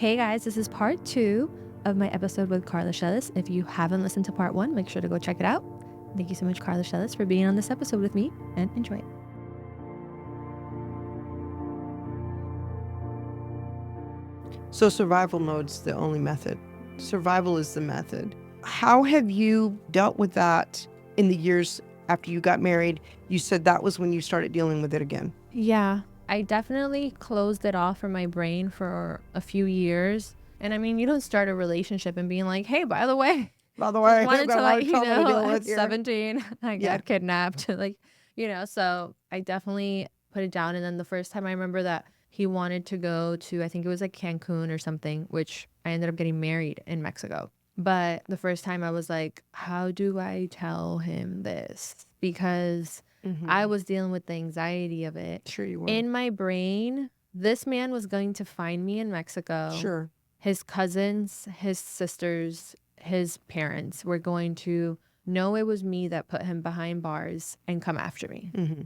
Hey guys, this is part 2 of my episode with Carla Shellis. If you haven't listened to part 1, make sure to go check it out. Thank you so much, Carla Shellis, for being on this episode with me, and enjoy it. So survival mode's the only method. Survival is the method. How have you dealt with that in the years after you got married? You said that was when you started dealing with it again. Yeah, I definitely closed it off from my brain for a few years. And I mean, you don't start a relationship and being like, hey, by the way, By the just way, wanted to let you know at here. 17, I got kidnapped. So I definitely put it down. And then the first time I remember that he wanted to go to, I think it was like Cancun or something, which I ended up getting married in Mexico. But the first time I was like, how do I tell him this? Because I was dealing with the anxiety of it. Sure you were. In my brain, this man was going to find me in Mexico. Sure. His cousins, his sisters, his parents were going to know it was me that put him behind bars and come after me. Mm-hmm.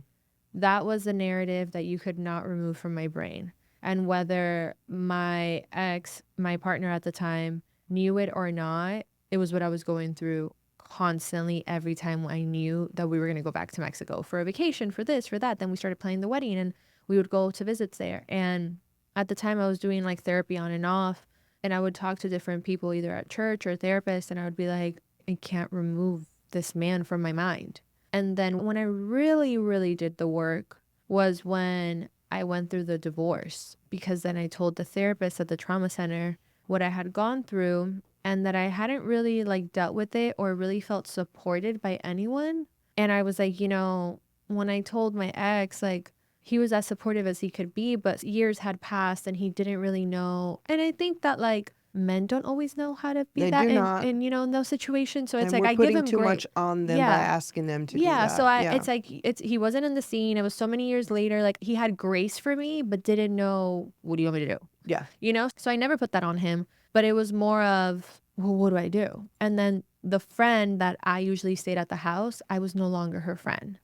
That was the narrative that you could not remove from my brain. And whether my ex, my partner at the time, knew it or not, it was what I was going through constantly every time I knew that we were going to go back to Mexico for a vacation, for this, for that. Then we started planning the wedding and we would go to visits there. And at the time I was doing like therapy on and off, and I would talk to different people either at church or therapists, and I would be like, I can't remove this man from my mind. And then when I really, really did the work was when I went through the divorce, because then I told the therapist at the trauma center what I had gone through and that I hadn't really like dealt with it or really felt supported by anyone. And I was like, when I told my ex, like, he was as supportive as he could be, but years had passed and he didn't really know. And I think that like men don't always know how to be They that do not. in those situations. So it's And like we're I give putting him too grace. much on them by asking them to do that. So it's like he wasn't in the scene. It was so many years later. Like he had grace for me, but didn't know, what do you want me to do? Yeah. So I never put that on him. But it was more of, well, what do I do? And then the friend that I usually stayed at the house, I was no longer her friend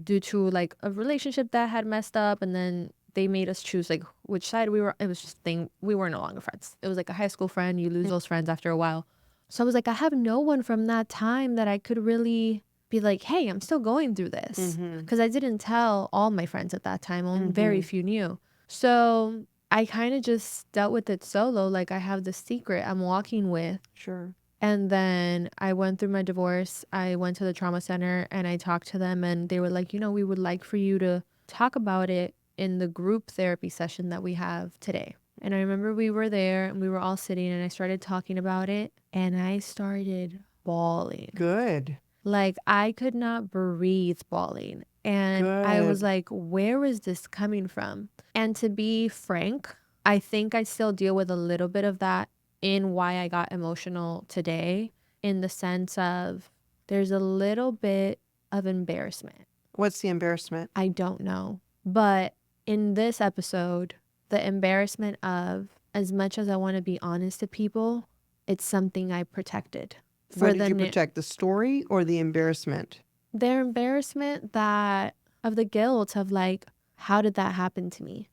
due to like a relationship that had messed up, and then they made us choose like which side we were. It was just we were no longer friends. It was like a high school friend. You lose those friends after a while. So I was like, I have no one from that time that I could really be like, hey, I'm still going through this. Because I didn't tell all my friends at that time. Only very few knew. So I kind of just dealt with it solo. Like I have this secret I'm walking with. Sure. And then I went through my divorce. I went to the trauma center and I talked to them, and they were like, we would like for you to talk about it in the group therapy session that we have today. And I remember we were there and we were all sitting and I started talking about it and I started bawling. Good. Like I could not breathe bawling. And I was like, where is this coming from? And to be frank, I think I still deal with a little bit of that in why I got emotional today, in the sense of there's a little bit of embarrassment. What's the embarrassment? I don't know. But in this episode, the embarrassment of, as much as I want to be honest to people, it's something I protected. What did you protect? The story or the embarrassment? Their embarrassment of the guilt of like, how did that happen to me?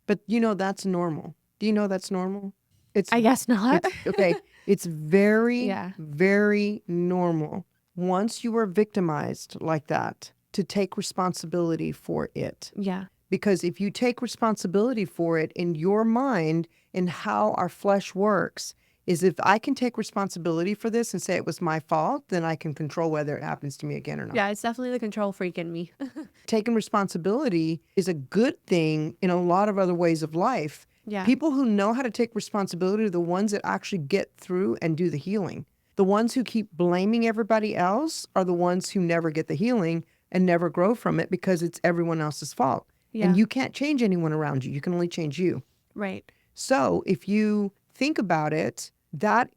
But that's normal. Do you know that's normal? I guess not. Okay. It's very, very normal. Once you were victimized like that, to take responsibility for it. Yeah. Because if you take responsibility for it in your mind and how our flesh works, is if I can take responsibility for this and say it was my fault, then I can control whether it happens to me again or not. Yeah, it's definitely the control freak in me. Taking responsibility is a good thing in a lot of other ways of life. Yeah. People who know how to take responsibility are the ones that actually get through and do the healing. The ones who keep blaming everybody else are the ones who never get the healing and never grow from it because it's everyone else's fault. Yeah. And you can't change anyone around you. You can only change you. Right. So if you think about it, that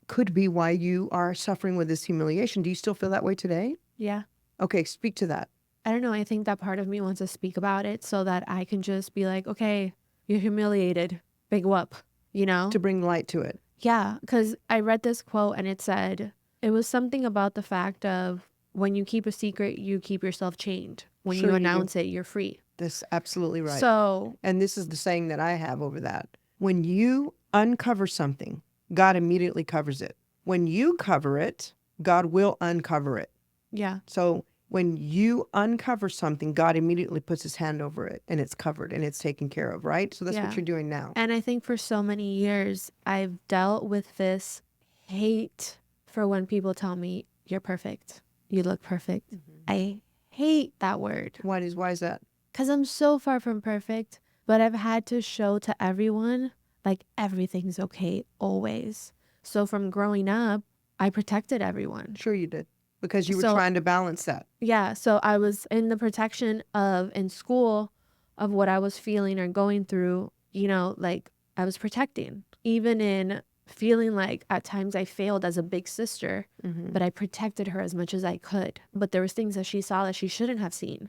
could be why you are suffering with this humiliation. Do you still feel that way today? Yeah. Okay, speak to that. I don't know. I think that part of me wants to speak about it so that I can just be like, okay, you're humiliated. Big whoop, To bring light to it. Yeah, because I read this quote and it said, it was something about the fact of when you keep a secret, you keep yourself chained. When you announce it, you're free. That's absolutely right. So, And this is the saying that I have over that. When you uncover something, God immediately covers it. When you cover it, God will uncover it. yeah. So when you uncover something, God immediately puts his hand over it and it's covered and it's taken care of, right? So that's what Yeah. you're doing now. And I think for so many years, I've dealt with this hate for when people tell me, you're perfect. You look perfect. I hate that word Why is that? because I'm so far from perfect, but I've had to show to everyone like everything's okay always. So from growing up, I protected everyone. Sure you did. Because you were So trying to balance that. yeah, so I was in the protection of in school of what I was feeling or going through, you know, like I was protecting. Even in feeling like at times I failed as a big sister, but I protected her as much as I could. But there was things that she saw that she shouldn't have seen.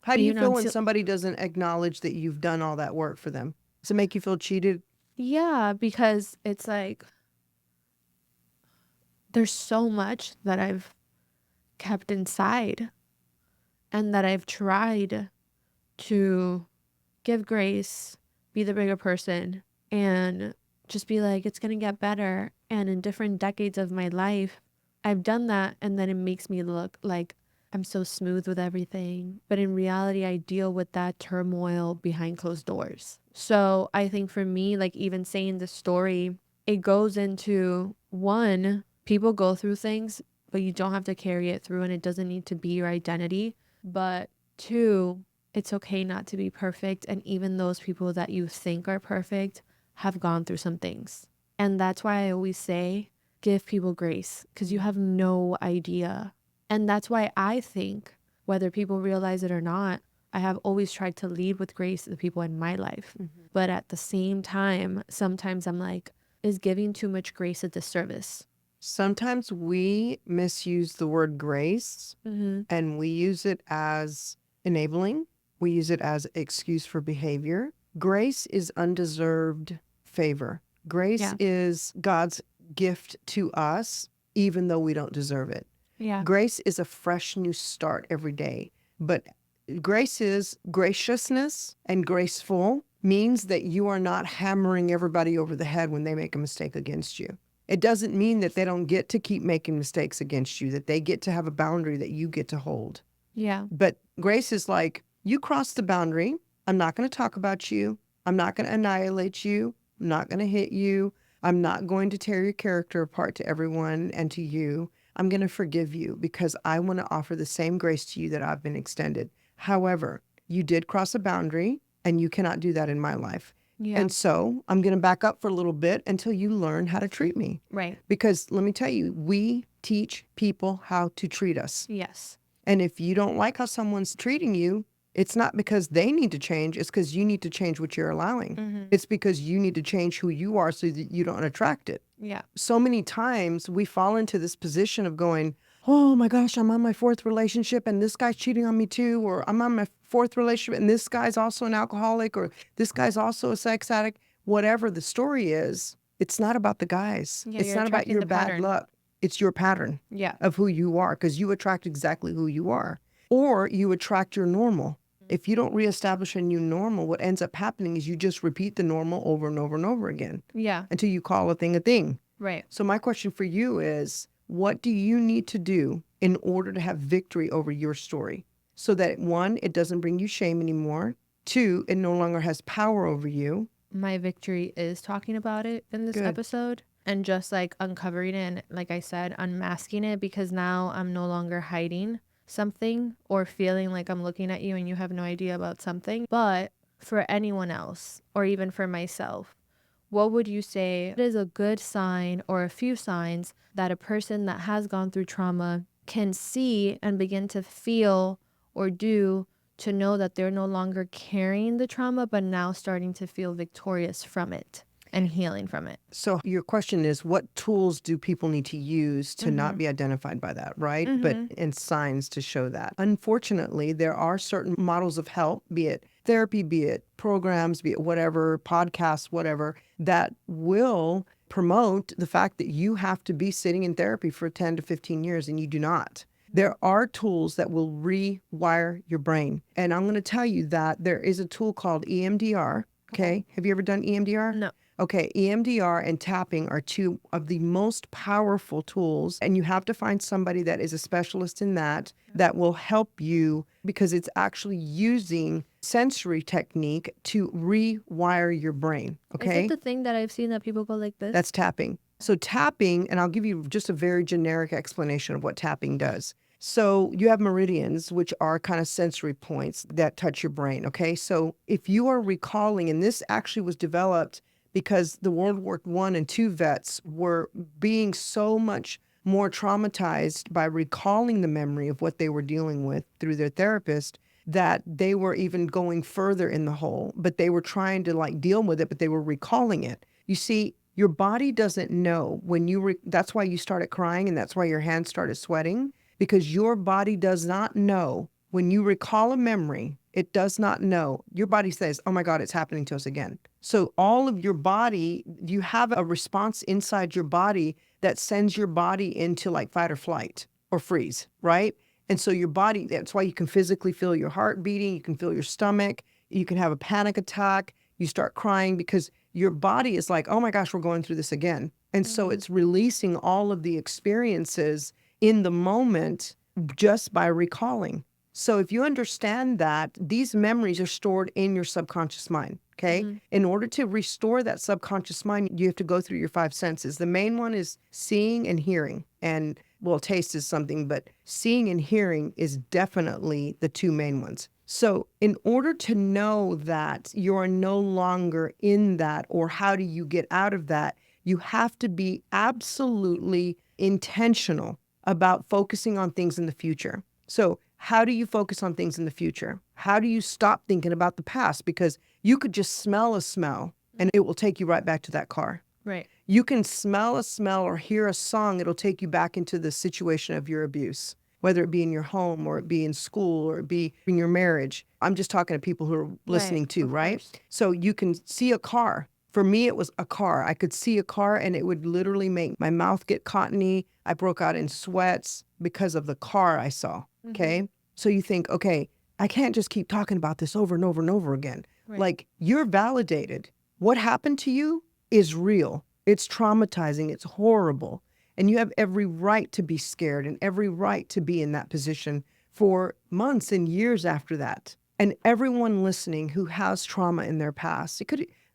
How do you feel when until somebody doesn't acknowledge that you've done all that work for them? Does it make you feel cheated? yeah, because it's like there's so much that I've kept inside and that I've tried to give grace, be the bigger person, and just be like, it's going to get better. And in different decades of my life, I've done that. And then it makes me look like I'm so smooth with everything. But in reality, I deal with that turmoil behind closed doors. So I think for me, like even saying the story, it goes into one, people go through things, but you don't have to carry it through and it doesn't need to be your identity. But two, it's okay not to be perfect. And even those people that you think are perfect have gone through some things. And that's why I always say, give people grace because you have no idea. And that's why I think, whether people realize it or not, I have always tried to lead with grace to the people in my life. But at the same time, sometimes I'm like, is giving too much grace a disservice? Sometimes we misuse the word grace and we use it as enabling. We use it as excuse for behavior. Grace is undeserved favor. Grace Yeah. is God's gift to us, even though we don't deserve it. Yeah. Grace is a fresh new start every day. But grace is graciousness and graceful means that you are not hammering everybody over the head when they make a mistake against you. It doesn't mean that they don't get to keep making mistakes against you, that they get to have a boundary that you get to hold. Yeah. But grace is like, you crossed the boundary. I'm not going to talk about you. I'm not going to annihilate you. I'm not going to hit you. I'm not going to tear your character apart to everyone and to you. I'm going to forgive you because I want to offer the same grace to you that I've been extended. However, you did cross a boundary and you cannot do that in my life. Yeah. And so I'm going to back up for a little bit until you learn how to treat me. Right. Because let me tell you, we teach people how to treat us. Yes. And if you don't like how someone's treating you, it's not because they need to change. It's because you need to change what you're allowing. It's because you need to change who you are so that you don't attract it. Yeah. So many times we fall into this position of going, oh my gosh, I'm on my fourth relationship and this guy's cheating on me too. Or I'm on my fourth relationship and this guy's also an alcoholic, or this guy's also a sex addict. Whatever the story is, it's not about the guys. Yeah, It's you're not about attracting your the bad pattern. luck. It's your pattern Yeah. of who you are, because you attract exactly who you are. Or you attract your normal. If you don't reestablish a new normal, what ends up happening is you just repeat the normal over and over and over again Yeah. until you call a thing a thing. Right. So my question for you is, what do you need to do in order to have victory over your story? So that one, it doesn't bring you shame anymore. Two, it no longer has power over you. My victory is talking about it in this Good. episode and just like uncovering it and, like I said, unmasking it, because now I'm no longer hiding something or feeling like I'm looking at you and you have no idea about something. But for anyone else, or even for myself, what would you say is a good sign or a few signs that a person that has gone through trauma can see and begin to feel or do to know that they're no longer carrying the trauma, but now starting to feel victorious from it and healing from it? So your question is, what tools do people need to use to not be identified by that, right? But and signs to show that. Unfortunately, there are certain models of help, be it therapy, be it programs, be it whatever, podcasts, whatever, that will promote the fact that you have to be sitting in therapy for 10 to 15 years and you do not. There are tools that will rewire your brain. And I'm going to tell you that there is a tool called EMDR. Okay. Have you ever done EMDR? No. Okay. EMDR and tapping are two of the most powerful tools. And you have to find somebody that is a specialist in that will help you, because it's actually using sensory technique to rewire your brain. Okay. Is it the thing that I've seen that people go like this? That's tapping. So tapping, and I'll give you just a very generic explanation of what tapping does. So you have meridians, which are kind of sensory points that touch your brain, okay? So if you are recalling, and this actually was developed because the World War I and II vets were being so much more traumatized by recalling the memory of what they were dealing with through their therapist, that they were even going further in the hole, but they were trying to like deal with it, but they were recalling it. You see, your body doesn't know when that's why you started crying and that's why your hands started sweating, because your body does not know when you recall a memory. It does not know. Your body says, oh my God, it's happening to us again. So all of your body, you have a response inside your body that sends your body into like fight or flight or freeze, right? And so your body, that's why you can physically feel your heart beating. You can feel your stomach. You can have a panic attack. You start crying because your body is like, oh my gosh, we're going through this again. And so it's releasing all of the experiences in the moment just by recalling. So if you understand that, these memories are stored in your subconscious mind, okay? In order to restore that subconscious mind, you have to go through your five senses. The main one is seeing and hearing. And well, taste is something, but seeing and hearing is definitely the two main ones. So in order to know that you're no longer in that, or how do you get out of that, you have to be absolutely intentional about focusing on things in the future. So how do you focus on things in the future? How do you stop thinking about the past? Because you could just smell a smell and it will take you right back to that car. Right. You can smell a smell or hear a song. It'll take you back into the situation of your abuse, whether it be in your home or it be in school or it be in your marriage. I'm just talking to people who are listening too, right? So you can see a car. For me, it was a car. I could see a car and it would literally make my mouth get cottony. I broke out in sweats because of the car I saw, okay? So you think, okay, I can't just keep talking about this over and over and over again. Right. Like, you're validated. What happened to you is real. It's traumatizing. It's horrible. And you have every right to be scared and every right to be in that position for months and years after that. And everyone listening who has trauma in their past,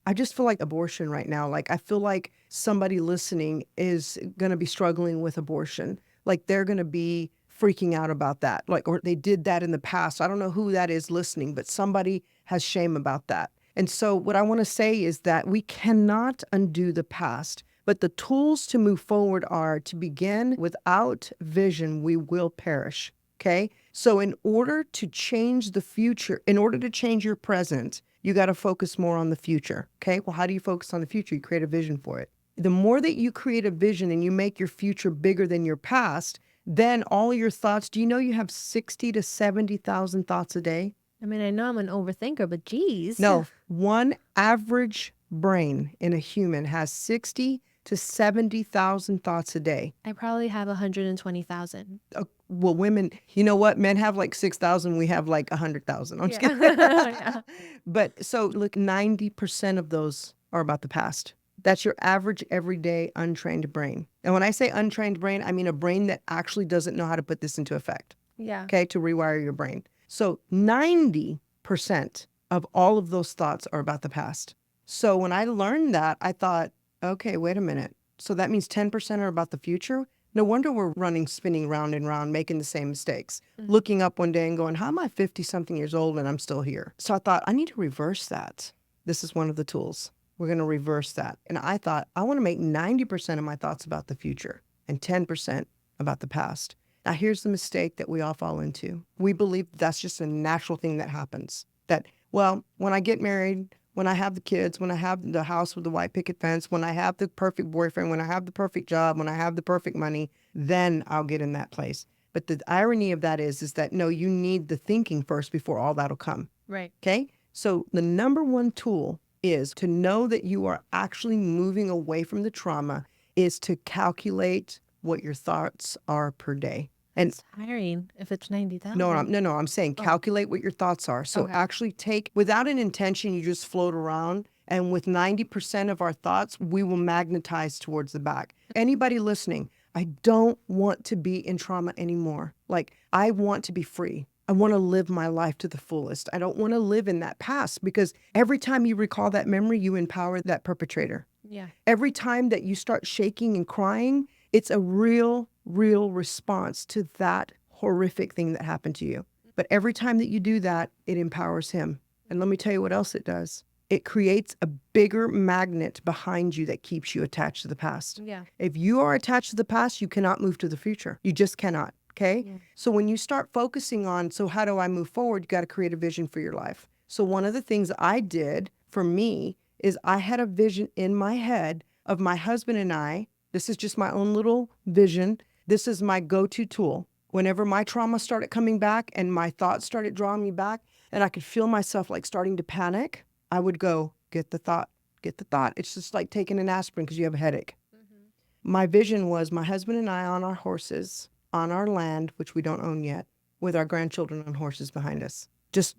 I just feel like abortion right now. Like, I feel like somebody listening is going to be struggling with abortion. Like, they're going to be freaking out about that. Like, or they did that in the past. I don't know who that is listening, but somebody has shame about that. And so what I want to say is that we cannot undo the past, but the tools to move forward are to begin. Without vision, we will perish. Okay. So in order to change the future, in order to change your present, you got to focus more on the future. Okay. Well, how do you focus on the future? You create a vision for it. The more that you create a vision and you make your future bigger than your past, then all your thoughts, do you know you have 60 to 70,000 thoughts a day? I mean, I know I'm an overthinker, but geez. No, one average brain in a human has 60 to 70,000 thoughts a day. I probably have 120,000. Well, women, you know what? Men have like 6,000. We have like 100,000. I'm just kidding. Yeah. But so look, 90% of those are about the past. That's your average, everyday, untrained brain. And when I say untrained brain, I mean a brain that actually doesn't know how to put this into effect. Yeah. Okay, to rewire your brain. So 90% of all of those thoughts are about the past. So when I learned that, I thought, okay, wait a minute. So that means 10% are about the future? No wonder we're spinning round and round, making the same mistakes. Looking up one day and going, how am I 50-something years old and I'm still here? So I thought, I need to reverse that. This is one of the tools. We're going to reverse that. And I thought, I want to make 90% of my thoughts about the future and 10% about the past. Now, here's the mistake that we all fall into. We believe that's just a natural thing that happens. That, well, when I get married, when I have the kids, when I have the house with the white picket fence, when I have the perfect boyfriend, when I have the perfect job, when I have the perfect money, then I'll get in that place. But the irony of that is that, no, you need the thinking first before all that'll come. Right. Okay? So the number one tool is to know that you are actually moving away from the trauma, is to calculate what your thoughts are per day. And It's tiring if it's 90,000. no, I'm saying calculate what your thoughts are. So Okay. actually take, without an intention, you just float around. And with 90% of our thoughts, we will magnetize towards the back. Anybody listening, I don't want to be in trauma anymore. Like, I want to be free. I want to live my life to the fullest. I don't want to live in that past, because every time you recall that memory, you empower that perpetrator. Yeah. Every time that you start shaking and crying, it's a real response to that horrific thing that happened to you. But every time that you do that, it empowers him. And let me tell you what else it does. It creates a bigger magnet behind you that keeps you attached to the past. Yeah. If you are attached to the past, you cannot move to the future. You just cannot. Okay. Yeah. So when you start focusing on, so how do I move forward? You got to create a vision for your life. So one of the things I did for me is I had a vision in my head of my husband and I. This is just my own little vision. This is my go-to tool. Whenever my trauma started coming back and my thoughts started drawing me back and I could feel myself like starting to panic, I would go, get the thought, get the thought. It's just like taking an aspirin because you have a headache. Mm-hmm. My vision was my husband and I on our horses, on our land, which we don't own yet, with our grandchildren on horses behind us, just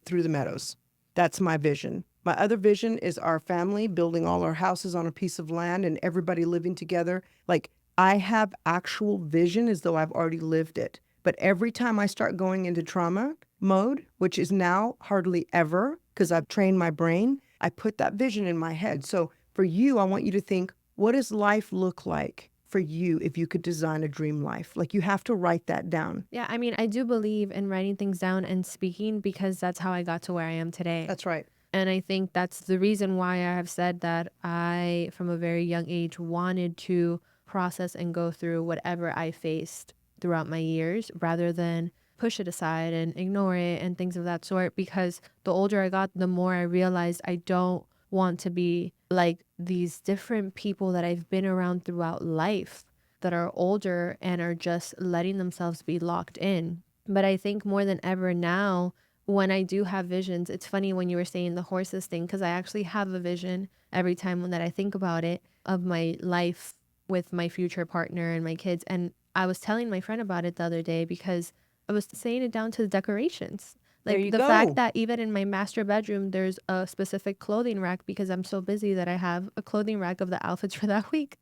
through the meadows. That's my vision. My other vision is our family building all our houses on a piece of land and everybody living together. Like, I have actual vision as though I've already lived it. But every time I start going into trauma mode, which is now hardly ever because I've trained my brain, I put that vision in my head. So for you, I want you to think, what does life look like for you if you could design a dream life? Like, you have to write that down. Yeah, I mean, I do believe in writing things down and speaking because that's how I got to where I am today. That's right. And I think that's the reason why I have said that I, from a very young age, wanted to process and go through whatever I faced throughout my years rather than push it aside and ignore it and things of that sort. Because the older I got, the more I realized I don't want to be like these different people that I've been around throughout life that are older and are just letting themselves be locked in. But I think more than ever now, when I do have visions, it's funny when you were saying the horses thing, because I actually have a vision every time that I think about it of my life with my future partner and my kids. And I was telling my friend about it the other day because I was saying it down to the decorations. Like the fact that even in my master bedroom, there's a specific clothing rack because I'm so busy that I have a clothing rack of the outfits for that week.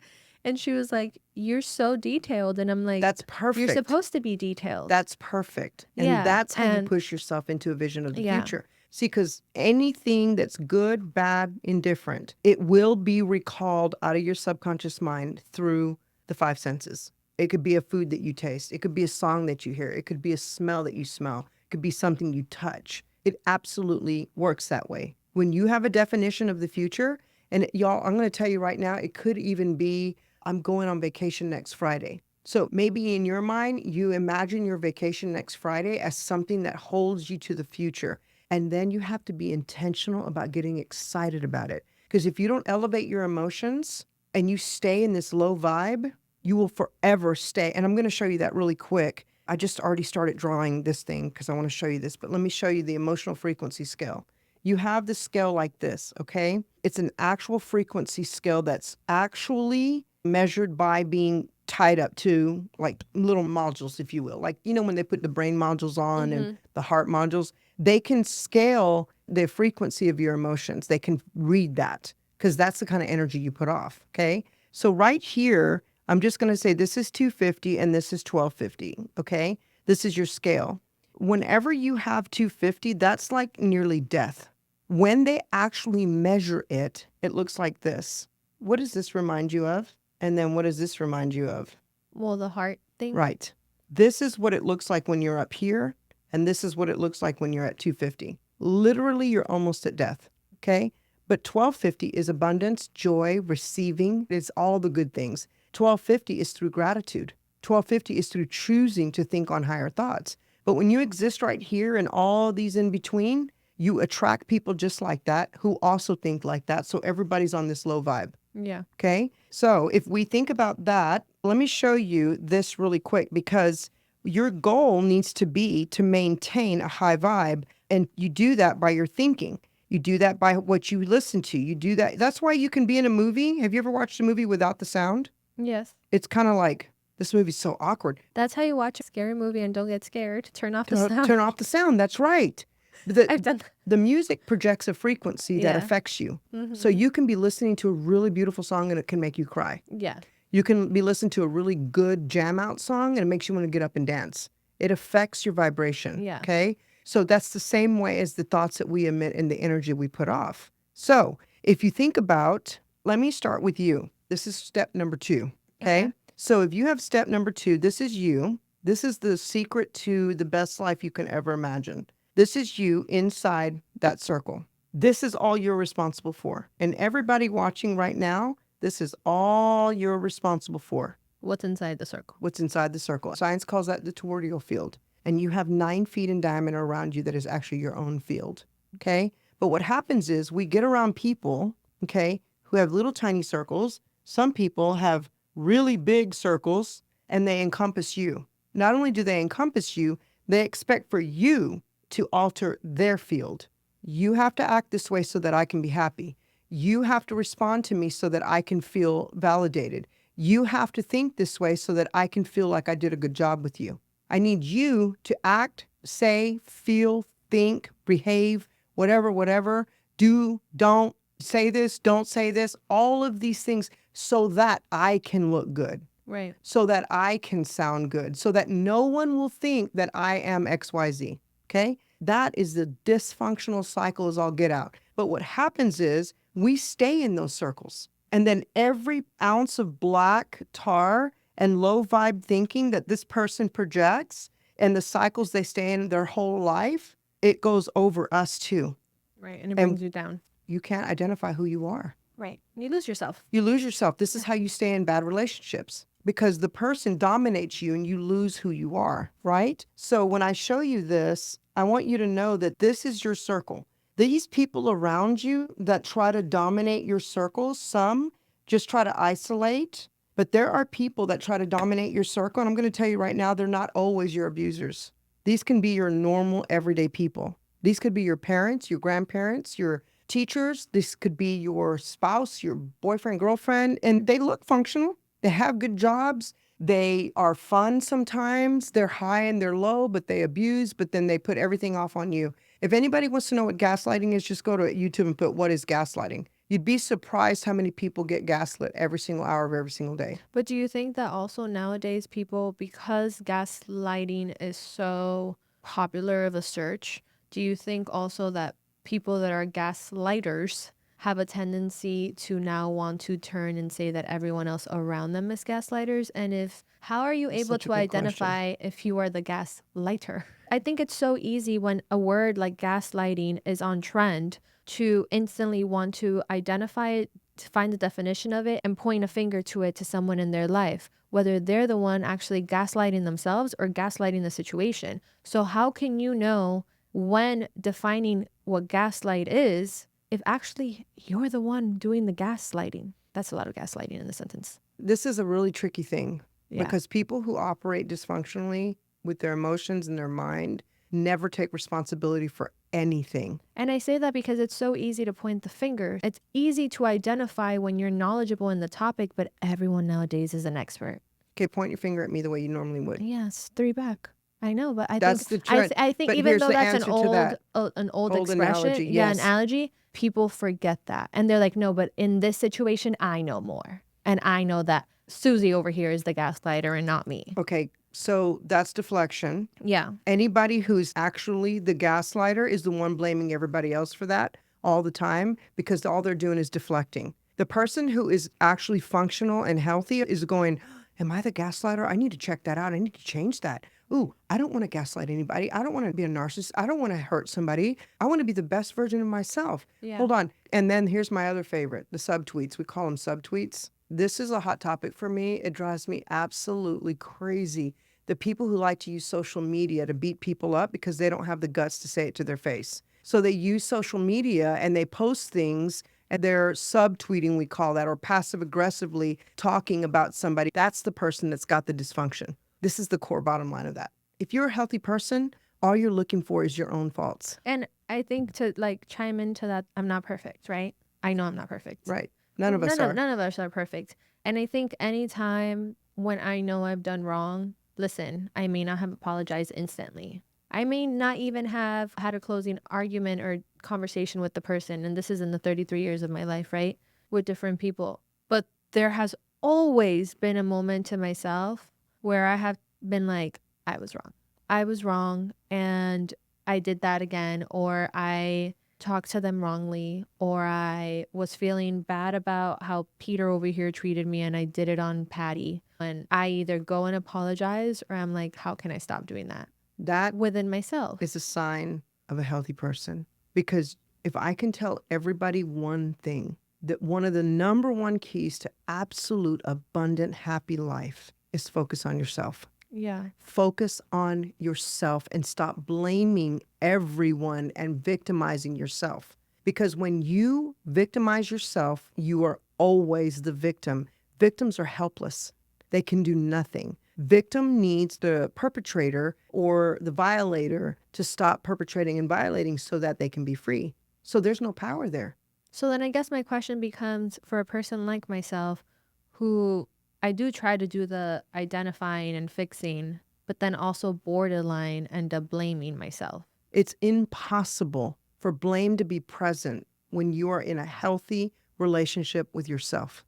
And she was like, you're so detailed. And I'm like, that's perfect. You're supposed to be detailed. That's perfect. And Yeah, that's how you and- push yourself into a vision of the Yeah. future. See, because anything that's good, bad, indifferent, it will be recalled out of your subconscious mind through the five senses. It could be a food that you taste. It could be a song that you hear. It could be a smell that you smell. It could be something you touch. It absolutely works that way. When you have a definition of the future, and y'all, I'm going to tell you right now, it could even be, I'm going on vacation next Friday. So maybe in your mind, you imagine your vacation next Friday as something that holds you to the future. And then you have to be intentional about getting excited about it. Because if you don't elevate your emotions and you stay in this low vibe, you will forever stay. And I'm going to show you that really quick. I just already started drawing this thing because I want to show you this. But let me show you the emotional frequency scale. You have the scale like this, okay? It's an actual frequency scale that's actually measured by being tied up to like little modules, if you will. Like, you know, when they put the brain modules on and the heart modules, they can scale the frequency of your emotions. They can read that because that's the kind of energy you put off, okay? So right here, I'm just going to say this is 250 and this is 1250, okay? This is your scale. Whenever you have 250, that's like nearly death. When they actually measure it, it looks like this. What does this remind you of? And then what does this remind you of? Well, the heart thing. Right. This is what it looks like when you're up here, and this is what it looks like when you're at 250. Literally, you're almost at death, okay? But 1250 is abundance, joy, receiving. It's all the good things. 1250 is through gratitude. 1250 is through choosing to think on higher thoughts. But when you exist right here and all these in between, you attract people just like that who also think like that. So everybody's on this low vibe. Yeah. Okay. So if we think about that, let me show you this really quick because your goal needs to be to maintain a high vibe. And you do that by your thinking. You do that by what you listen to. You do that. That's why you can be in a movie. Have you ever watched a movie without the sound? Yes. It's kind of like This movie's so awkward. That's how you watch a scary movie and don't get scared. Turn off the sound. Turn off the sound. That's right. I've done that. The music projects a frequency that Yeah. affects you. So you can be listening to a really beautiful song and it can make you cry. Yeah. You can be listening to a really good jam out song and it makes you want to get up and dance. It affects your vibration. Yeah. Okay. So that's the same way as the thoughts that we emit and the energy we put off. So if you think about, let me start with you. This is step number 2. Okay. So if you have step number 2, this is you. This is the secret to the best life you can ever imagine. This is you inside that circle. This is all you're responsible for. And everybody watching right now, this is all you're responsible for. What's inside the circle? What's inside the circle. Science calls that the toroidal field. And you have 9 feet in diameter around you that is actually your own field. Okay? But what happens is we get around people, okay, who have little tiny circles. Some people have really big circles and they encompass you. Not only do they encompass you, they expect for you to alter their field. You have to act this way so that I can be happy. You have to respond to me so that I can feel validated. You have to think this way so that I can feel like I did a good job with you. I need you to act, say, feel, think, behave, whatever, do, don't, say this, don't say this, all of these things so that I can look good. Right. So that I can sound good, so that no one will think that I am XYZ. Okay? That is the dysfunctional cycle as all get out. But what happens is we stay in those circles. And then every ounce of black tar and low vibe thinking that this person projects and the cycles they stay in their whole life, it goes over us too. Right. And it brings you down. You can't identify who you are. Right. You lose yourself. You lose yourself. This is how you stay in bad relationships because the person dominates you and you lose who you are, right? So when I show you this, I want you to know that this is your circle. These people around you that try to dominate your circle, some just try to isolate, but there are people that try to dominate your circle. And I'm going to tell you right now, they're not always your abusers. These can be your normal, everyday people. These could be your parents, your grandparents, your teachers. This could be your spouse, your boyfriend, girlfriend, and they look functional. They have good jobs. They are fun sometimes. They're high and they're low, but they abuse, but then they put everything off on you. If anybody wants to know what gaslighting is, just go to YouTube and put what is gaslighting. You'd be surprised how many people get gaslit every single hour of every single day. But do you think that also nowadays people, because gaslighting is so popular of a search, do you think also that people that are gaslighters have a tendency to now want to turn and say that everyone else around them is gaslighters? And if, how are you able to identify if you are the gaslighter? I think it's so easy when a word like gaslighting is on trend to instantly want to identify it, to find the definition of it and point a finger to it to someone in their life, whether they're the one actually gaslighting themselves or gaslighting the situation. So how can you know when defining what gaslight is if actually you're the one doing the gaslighting? That's a lot of gaslighting in the sentence. This is a really tricky thing Yeah. because people who operate dysfunctionally with their emotions and their mind never take responsibility for anything. And I say that because it's so easy to point the finger. It's easy to identify when you're knowledgeable in the topic, but everyone nowadays is an expert. Okay, point your finger at me the way you normally would. Yes, 3 back. I know, but I That's think the trend. I think But even here's though the that's answer to that. an old Old expression, analogy, yeah, yes. analogy, people forget that. And they're like, no, but in this situation, I know more. And I know that Susie over here is the gaslighter and not me. Okay, so that's deflection. Yeah. Anybody who's actually the gaslighter is the one blaming everybody else for that all the time because all they're doing is deflecting. The person who is actually functional and healthy is going, am I the gaslighter? I need to check that out. I need to change that. Ooh, I don't want to gaslight anybody. I don't want to be a narcissist. I don't want to hurt somebody. I want to be the best version of myself. Yeah. Hold on. And then here's my other favorite, the subtweets. We call them subtweets. This is a hot topic for me. It drives me absolutely crazy. The people who like to use social media to beat people up because they don't have the guts to say it to their face. So they use social media and they post things and they're subtweeting, we call that, or passive aggressively talking about somebody. That's the person that's got the dysfunction. This is the core bottom line of that. If you're a healthy person, all you're looking for is your own faults. And I think to like chime into that, I'm not perfect, right? I know I'm not perfect. Right. None of us are. None of us are perfect. And I think anytime when I know I've done wrong, listen, I may not have apologized instantly. I may not even have had a closing argument or conversation with the person. And this is in the 33 years of my life, right? With different people. But there has always been a moment to myself where I have been like, I was wrong. I was wrong. And I did that again. Or I talked to them wrongly, or I was feeling bad about how Peter over here treated me and I did it on Patty. And I either go and apologize or I'm like, how can I stop doing that That within myself? is a sign of a healthy person. Because if I can tell everybody one thing, that one of the number one keys to absolute abundant happy life is focus on yourself. Yeah. Focus on yourself and stop blaming everyone and victimizing yourself. Because when you victimize yourself, you are always the victim. Victims are helpless. They can do nothing. Victim needs the perpetrator or the violator to stop perpetrating and violating so that they can be free. So there's no power there. So then I guess my question becomes, for a person like myself who I do try to do the identifying and fixing, but then also borderline end up blaming myself. It's impossible for blame to be present when you are in a healthy relationship with yourself,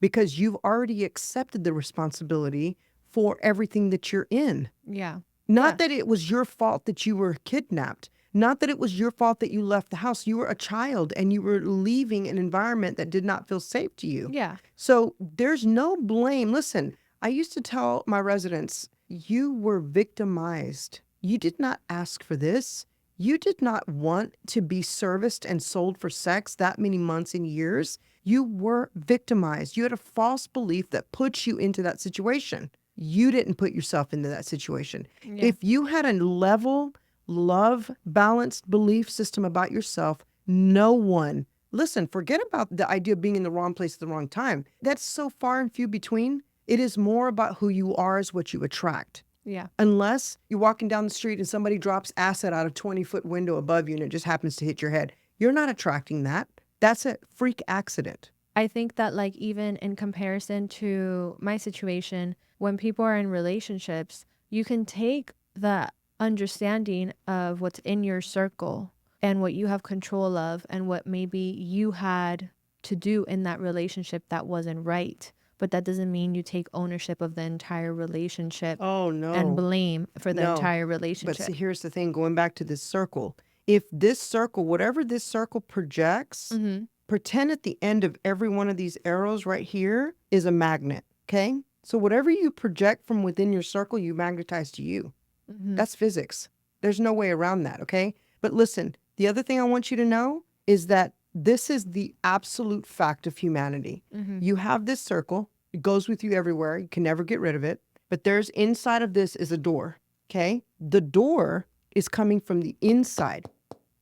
because you've already accepted the responsibility for everything that you're in. Yeah. Not that it was your fault that you were kidnapped. Not that it was your fault that you left the house. You were a child and you were leaving an environment that did not feel safe to you. Yeah. So there's no blame. Listen, I used to tell my residents, you were victimized. You did not ask for this. You did not want to be serviced and sold for sex that many months and years. You were victimized. You had a false belief that put you into that situation. You didn't put yourself into that situation. Yeah. If you had a level, love, balanced belief system about yourself, no one, listen, forget about the idea of being in the wrong place at the wrong time. That's so far and few between. It is more about who you are is what you attract. Yeah. Unless you're walking down the street and somebody drops acid out of 20-foot window above you and it just happens to hit your head. You're not attracting that. That's a freak accident. I think that, like, even in comparison to my situation, when people are in relationships, you can take the understanding of what's in your circle and what you have control of and what maybe you had to do in that relationship that wasn't right. But that doesn't mean you take ownership of the entire relationship Oh, no. and blame for the No. entire But relationship. see, here's the thing, going back to this circle. If this circle, whatever this circle projects, pretend at the end of every one of these arrows right here is a magnet, okay? So whatever you project from within your circle, you magnetize to you. That's physics. There's no way around that, okay? But listen, the other thing I want you to know is that this is the absolute fact of humanity. You have this circle. It goes with you everywhere. You can never get rid of it. But there's inside of this is a door, okay? The door is coming from the inside.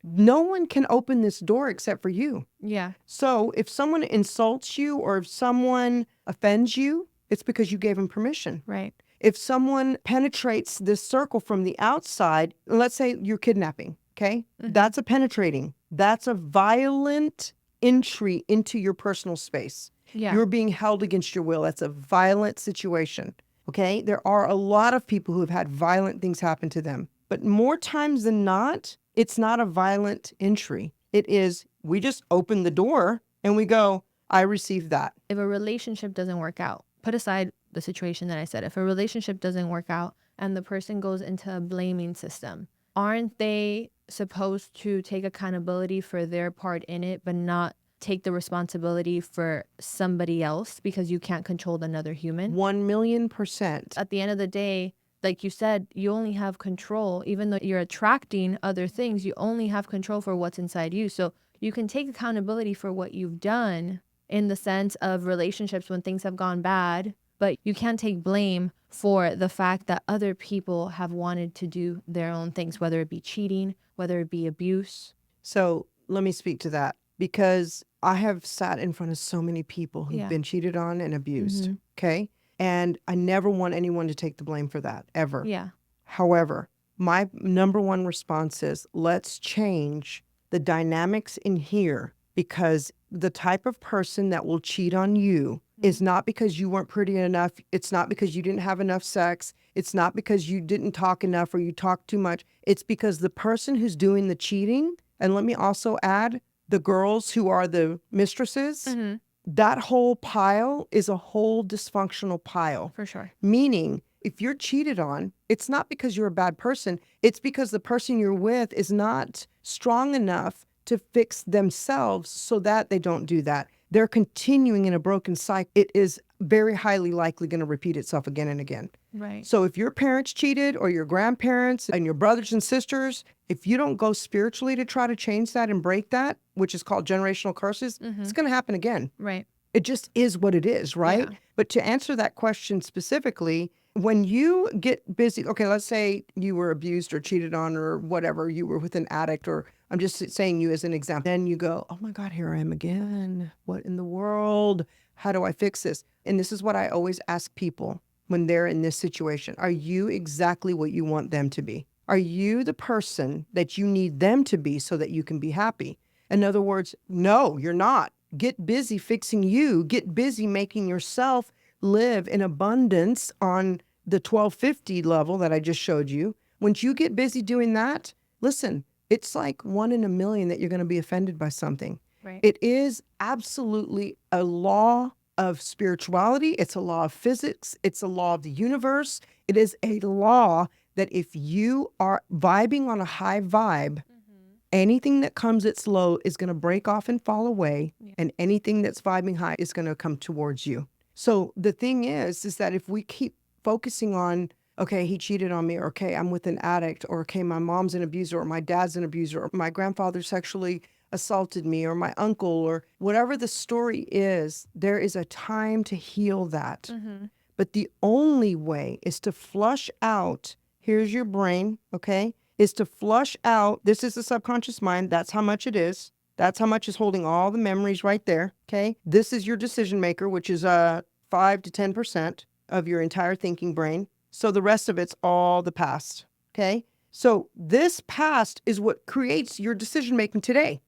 No one can open this door except for you. Yeah. So if someone insults you or if someone offends you, it's because you gave them permission. Right. If someone penetrates this circle from the outside, let's say you're kidnapping, okay? That's a penetrating. That's a violent entry into your personal space. Yeah. You're being held against your will. That's a violent situation, okay? There are a lot of people who have had violent things happen to them. But more times than not, it's not a violent entry. It is, we just open the door and we go, I received that. If a relationship doesn't work out, put aside the situation that I said, if a relationship doesn't work out and the person goes into a blaming system, aren't they supposed to take accountability for their part in it, but not take the responsibility for somebody else because you can't control another human? 1,000,000%. At the end of the day, like you said, you only have control. Even though you're attracting other things, you only have control for what's inside you. So you can take accountability for what you've done in the sense of relationships when things have gone bad, but you can't take blame for the fact that other people have wanted to do their own things, whether it be cheating, whether it be abuse. So let me speak to that, because I have sat in front of so many people who've Yeah. been cheated on and abused, okay? And I never want anyone to take the blame for that, ever. Yeah. However, my number one response is, let's change the dynamics in here, because the type of person that will cheat on you is not because you weren't pretty enough. It's not because you didn't have enough sex. It's not because you didn't talk enough or you talked too much. It's because the person who's doing the cheating, and let me also add the girls who are the mistresses, Mm-hmm. that whole pile is a whole dysfunctional pile. For sure. Meaning, if you're cheated on, it's not because you're a bad person. It's because the person you're with is not strong enough to fix themselves so that they don't do that. They're continuing in a broken cycle. It is very highly likely going to repeat itself again and again. Right. So if your parents cheated or your grandparents and your brothers and sisters, if you don't go spiritually to try to change that and break that, which is called generational curses, it's going to happen again. Right. It just is what it is, right? Yeah. But to answer that question specifically, when you get busy, okay, let's say you were abused or cheated on or whatever, you were with an addict, or I'm just saying you as an example. Then you go, oh my God, here I am again. What in the world? How do I fix this? And this is what I always ask people when they're in this situation. Are you exactly what you want them to be? Are you the person that you need them to be so that you can be happy? In other words, no, you're not. Get busy fixing you. Get busy making yourself live in abundance on the 1250 level that I just showed you. Once you get busy doing that, listen, it's like 1 in a million that you're going to be offended by something. Right. It is absolutely a law of spirituality. It's a law of physics. It's a law of the universe. It is a law that if you are vibing on a high vibe, anything that comes that's low is going to break off and fall away. Yeah. And anything that's vibing high is going to come towards you. So the thing is that if we keep focusing on, okay, he cheated on me, or okay, I'm with an addict, or okay, my mom's an abuser, or my dad's an abuser, or my grandfather sexually assaulted me, or my uncle, or whatever the story is, there is a time to heal that. But the only way is to flush out, here's your brain, okay, is to flush out, this is the subconscious mind, that's how much it is. That's how much is holding all the memories right there, okay? This is your decision maker, which is 5 to 10% of your entire thinking brain. So the rest of it's all the past, okay? So this past is what creates your decision making today.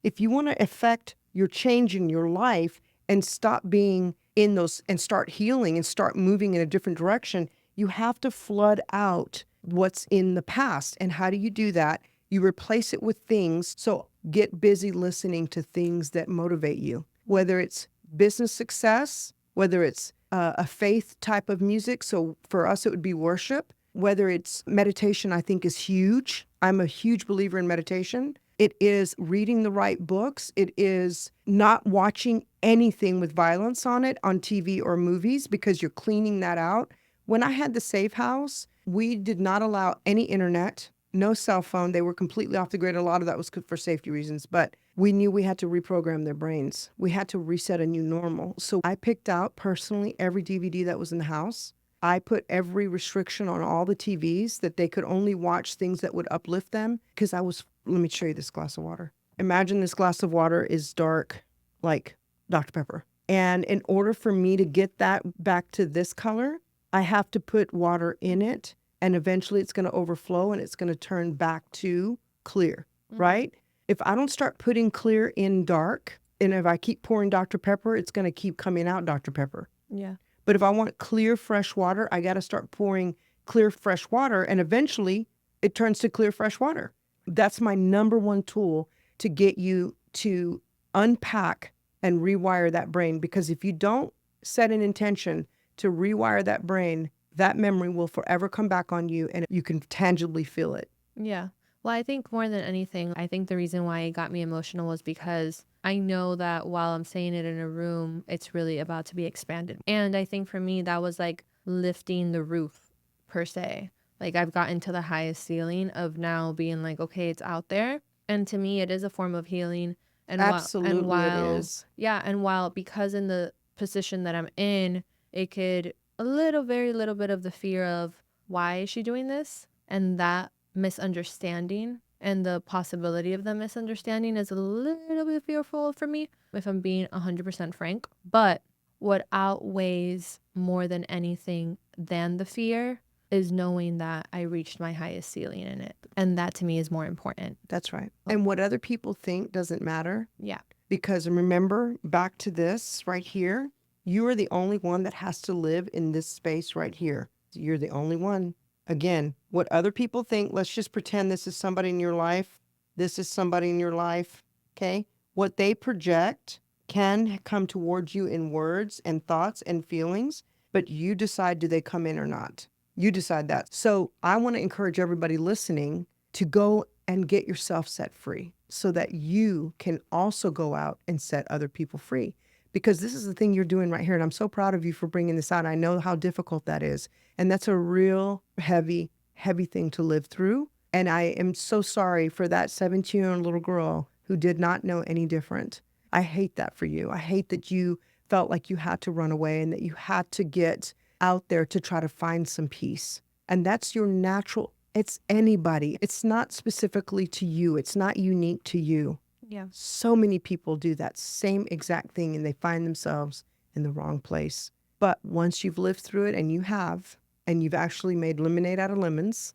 If you want to affect your change in your life and stop being in those and start healing and start moving in a different direction, you have to flood out what's in the past. And how do you do that? You replace it with things. So get busy listening to things that motivate you, whether it's business success, whether it's a faith type of music. So for us, it would be worship. Whether it's meditation, I think is huge. I'm a huge believer in meditation. It is reading the right books. It is not watching anything with violence on it on TV or movies, because you're cleaning that out. When I had the safe house, we did not allow any internet, no cell phone. They were completely off the grid. A lot of that was for safety reasons, but we knew we had to reprogram their brains. We had to reset a new normal. So I picked out personally every DVD that was in the house. I put every restriction on all the TVs that they could only watch things that would uplift them, because let me show you this glass of water. Imagine this glass of water is dark like Dr. Pepper. And in order for me to get that back to this color, I have to put water in it, and eventually it's going to overflow and it's going to turn back to clear, right? If I don't start putting clear in dark, and if I keep pouring Dr. Pepper, it's going to keep coming out Dr. Pepper. Yeah. But if I want clear, fresh water, I got to start pouring clear, fresh water, and eventually it turns to clear, fresh water. That's my number one tool to get you to unpack and rewire that brain. Because if you don't set an intention to rewire that brain, that memory will forever come back on you, and you can tangibly feel it. Yeah. Well, I think more than anything, I think the reason why it got me emotional was because I know that while I'm saying it in a room, it's really about to be expanded. And I think for me, that was like lifting the roof per se. Like I've gotten to the highest ceiling of now being like, okay, it's out there. And to me, it is a form of healing. And Absolutely, it is. Yeah. And while because in the position that I'm in, it could very little bit of the fear of why is she doing this? And that misunderstanding and the possibility of the misunderstanding is a little bit fearful for me, if I'm being 100% frank. But what outweighs more than anything than the fear is knowing that I reached my highest ceiling in it. And that to me is more important. That's right. And what other people think doesn't matter. Yeah. Because remember, back to this right here, You are the only one that has to live in this space right here. You're the only one. Again, what other people think, let's just pretend this is somebody in your life. This is somebody in your life. Okay? What they project can come towards you in words and thoughts and feelings, but you decide, do they come in or not? You decide that. So I want to encourage everybody listening to go and get yourself set free so that you can also go out and set other people free. Because this is the thing you're doing right here. And I'm so proud of you for bringing this out. I know how difficult that is. And that's a real heavy, heavy thing to live through. And I am so sorry for that 17-year-old little girl who did not know any different. I hate that for you. I hate that you felt like you had to run away and that you had to get out there to try to find some peace. And that's your natural, it's anybody. It's not specifically to you. It's not unique to you. Yeah. So many people do that same exact thing and they find themselves in the wrong place. But once you've lived through it, and you have, and you've actually made lemonade out of lemons,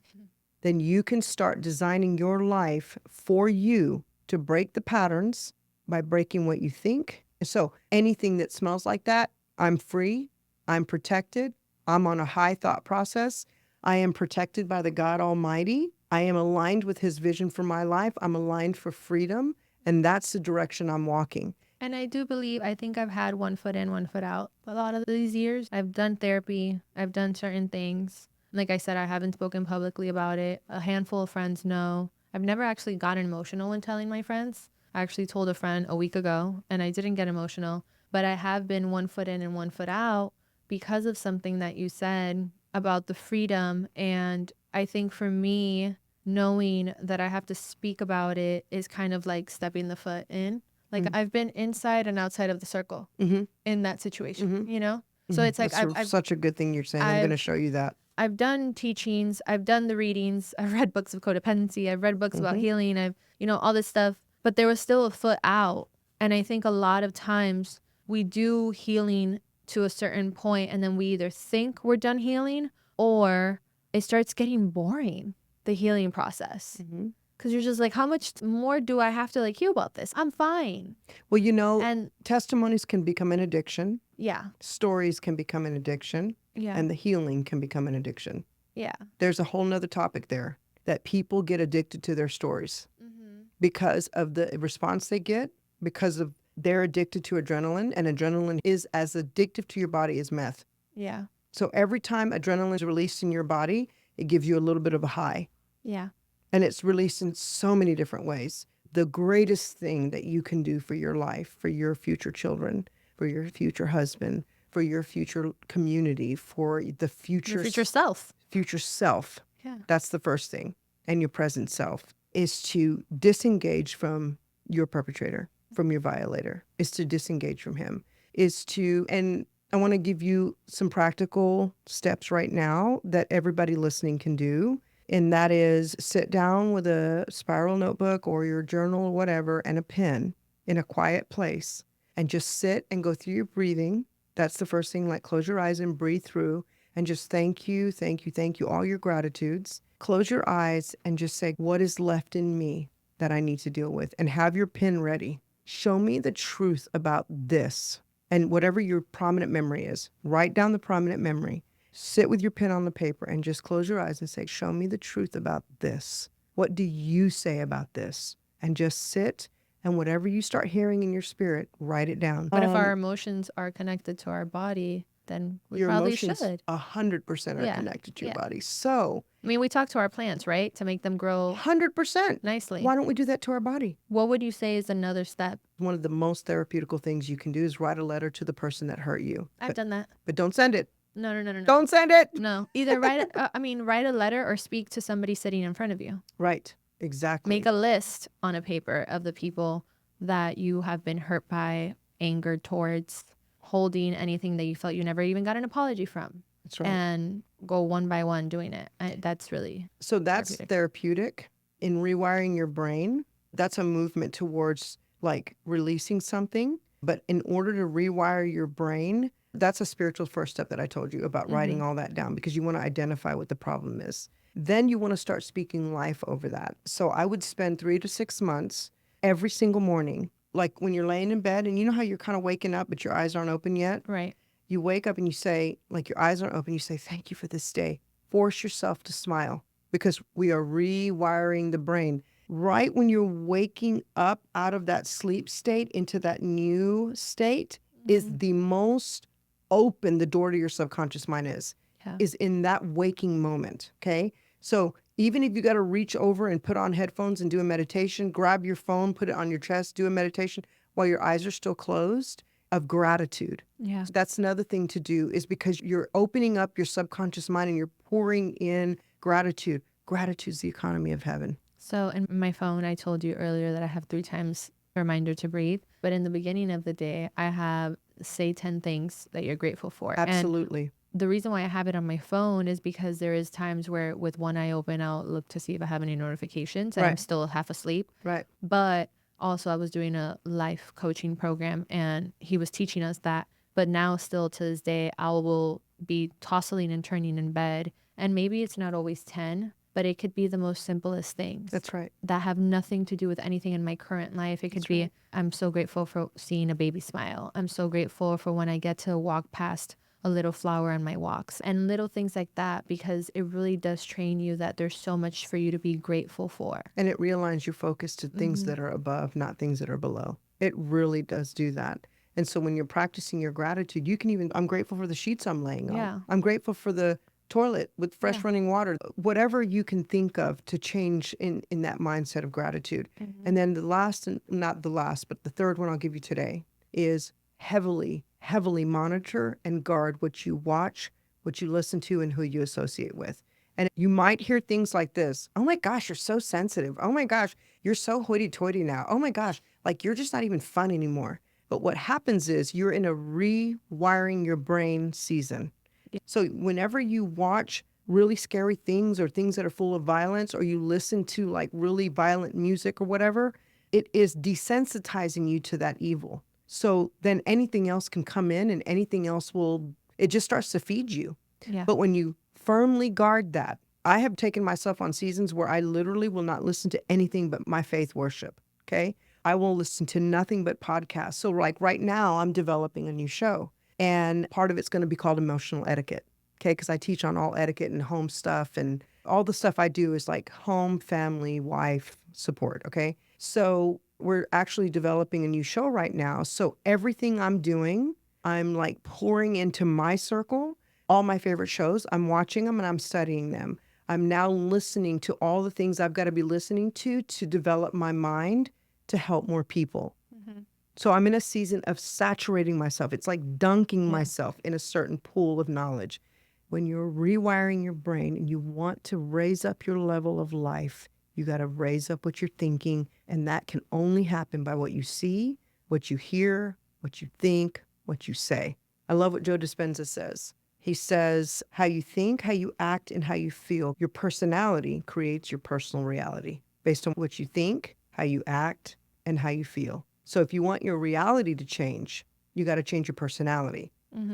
then you can start designing your life for you to break the patterns by breaking what you think. So anything that smells like that, I'm free, I'm protected, I'm on a high thought process, I am protected by the God Almighty, I am aligned with his vision for my life, I'm aligned for freedom, and that's the direction I'm walking. And I do believe, I think I've had one foot in, one foot out. A lot of these years, I've done therapy, I've done certain things. Like I said, I haven't spoken publicly about it. A handful of friends know. I've never actually gotten emotional in telling my friends. I actually told a friend a week ago, and I didn't get emotional. But I have been one foot in and one foot out because of something that you said about the freedom. And I think for me, knowing that I have to speak about it is kind of like stepping the foot in. Like I've been inside and outside of the circle in that situation, you know? So it's like That's such a good thing you're saying. I'm going to show you that. I've done teachings, I've done the readings, I've read books of codependency, I've read books about healing, I've, all this stuff, but there was still a foot out. And I think a lot of times we do healing to a certain point and then we either think we're done healing or it starts getting boring, the healing process. Because you're just like, how much more do I have to heal about this? I'm fine. Well, And testimonies can become an addiction. yeah. Stories can become an addiction. Yeah. And the healing can become an addiction. Yeah. There's a whole nother topic there that people get addicted to their stories because of the response they get, because of they're addicted to adrenaline, and adrenaline is as addictive to your body as meth. Yeah. So every time adrenaline is released in your body, it gives you a little bit of a high. Yeah. And it's released in so many different ways. The greatest thing that you can do for your life, for your future children, for your future husband, for your future community, for the future self. Future self. Yeah. That's the first thing. And your present self is to disengage from your perpetrator, from your violator, is to disengage from him, and I want to give you some practical steps right now that everybody listening can do. And that is sit down with a spiral notebook or your journal or whatever and a pen in a quiet place and just sit and go through your breathing. That's the first thing, close your eyes and breathe through and just thank you, all your gratitudes. Close your eyes and just say, what is left in me that I need to deal with? And have your pen ready. Show me the truth about this. And whatever your prominent memory is, write down the prominent memory. Sit with your pen on the paper and just close your eyes and say, show me the truth about this. What do you say about this? And just sit, and whatever you start hearing in your spirit, write it down. But if our emotions are connected to our body, then we your probably emotions should. 100% are connected to your body. So, I mean, we talk to our plants, right? To make them grow 100% nicely. Why don't we do that to our body? What would you say is another step? One of the most therapeutical things you can do is write a letter to the person that hurt you. I've done that. But don't send it. No. Don't send it. No. Either write a letter or speak to somebody sitting in front of you. Right. Exactly. Make a list on a paper of the people that you have been hurt by, angered towards, holding anything that you felt you never even got an apology from. That's right. And go one by one doing it. That's really that's therapeutic. In rewiring your brain. That's a movement towards releasing something. But in order to rewire your brain, that's a spiritual first step that I told you about, writing all that down, because you want to identify what the problem is. Then you want to start speaking life over that. So I would spend 3 to 6 months every single morning like when you're laying in bed and you know how you're kind of waking up, but your eyes aren't open yet? Right. You wake up and you say, like your eyes aren't open, you say, thank you for this day. Force yourself to smile because we are rewiring the brain. Right when you're waking up out of that sleep state into that new state is the most open the door to your subconscious mind Yeah. is in that waking moment. Okay. So even if you got to reach over and put on headphones and do a meditation, grab your phone, put it on your chest, do a meditation while your eyes are still closed of gratitude. Yeah. That's another thing to do is because you're opening up your subconscious mind and you're pouring in gratitude. Gratitude's the economy of heaven. So in my phone, I told you earlier that I have 3 times a reminder to breathe. But in the beginning of the day, I have say 10 things that you're grateful for. Absolutely. And the reason why I have it on my phone is because there is times where with one eye open, I'll look to see if I have any notifications and I'm Right. still half asleep. Right. But also I was doing a life coaching program and he was teaching us that. But now still to this day, I will be tossing and turning in bed. And maybe it's not always 10, but it could be the most simplest things. That's right. That have nothing to do with anything in my current life. It could be, I'm so grateful for seeing a baby smile. I'm so grateful for when I get to walk past a little flower on my walks and little things like that, because it really does train you that there's so much for you to be grateful for. And it realigns your focus to things that are above, not things that are below. It really does do that. And so when you're practicing your gratitude, you can even, I'm grateful for the sheets I'm laying on. Yeah. I'm grateful for the toilet with fresh running water. Whatever you can think of to change in that mindset of gratitude. And then the last, and not the last, but the third one I'll give you today is heavily monitor and guard what you watch, what you listen to, and who you associate with. And you might hear things like this. Oh my gosh, you're so sensitive. Oh my gosh, you're so hoity-toity now. Oh my gosh, like you're just not even fun anymore. But what happens is you're in a rewiring your brain season. So whenever you watch really scary things or things that are full of violence, or you listen to like really violent music or whatever, it is desensitizing you to that evil. So then anything else can come in and anything else it just starts to feed you. Yeah. But when you firmly guard that, I have taken myself on seasons where I literally will not listen to anything but my faith worship. Okay. I will listen to nothing but podcasts. So like right now I'm developing a new show and part of it's going to be called emotional etiquette. Okay. Because I teach on all etiquette and home stuff, and all the stuff I do is like home, family, wife support. Okay. So we're actually developing a new show right now. So everything I'm doing, I'm like pouring into my circle. All my favorite shows, I'm watching them and I'm studying them. I'm now listening to all the things I've got to be listening to develop my mind to help more people. So I'm in a season of saturating myself. It's like dunking myself in a certain pool of knowledge. When you're rewiring your brain and you want to raise up your level of life, you got to raise up what you're thinking. And that can only happen by what you see, what you hear, what you think, what you say. I love what Joe Dispenza says. He says, how you think, how you act, and how you feel. Your personality creates your personal reality based on what you think, how you act, and how you feel. So if you want your reality to change, you got to change your personality.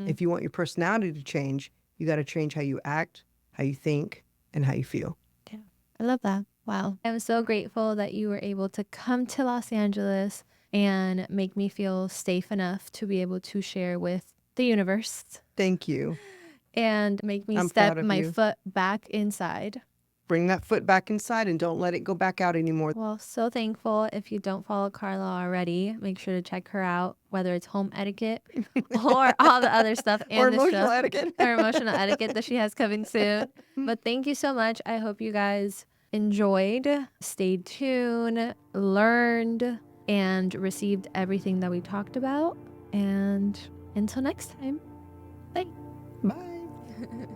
If you want your personality to change, you got to change how you act, how you think, and how you feel. Yeah. I love that. Wow. I'm so grateful that you were able to come to Los Angeles and make me feel safe enough to be able to share with the universe Thank you. and make me I'm step proud of my you. foot back inside. Bring that foot back inside and don't let it go back out anymore. Well, so thankful. If you don't follow Carla already, make sure to check her out, whether it's home etiquette or all the other stuff and Or the emotional show etiquette. or emotional etiquette that she has coming soon. But thank you so much. I hope you guys enjoyed, stayed tuned, learned, and received everything that we talked about. And until next time, bye. Bye.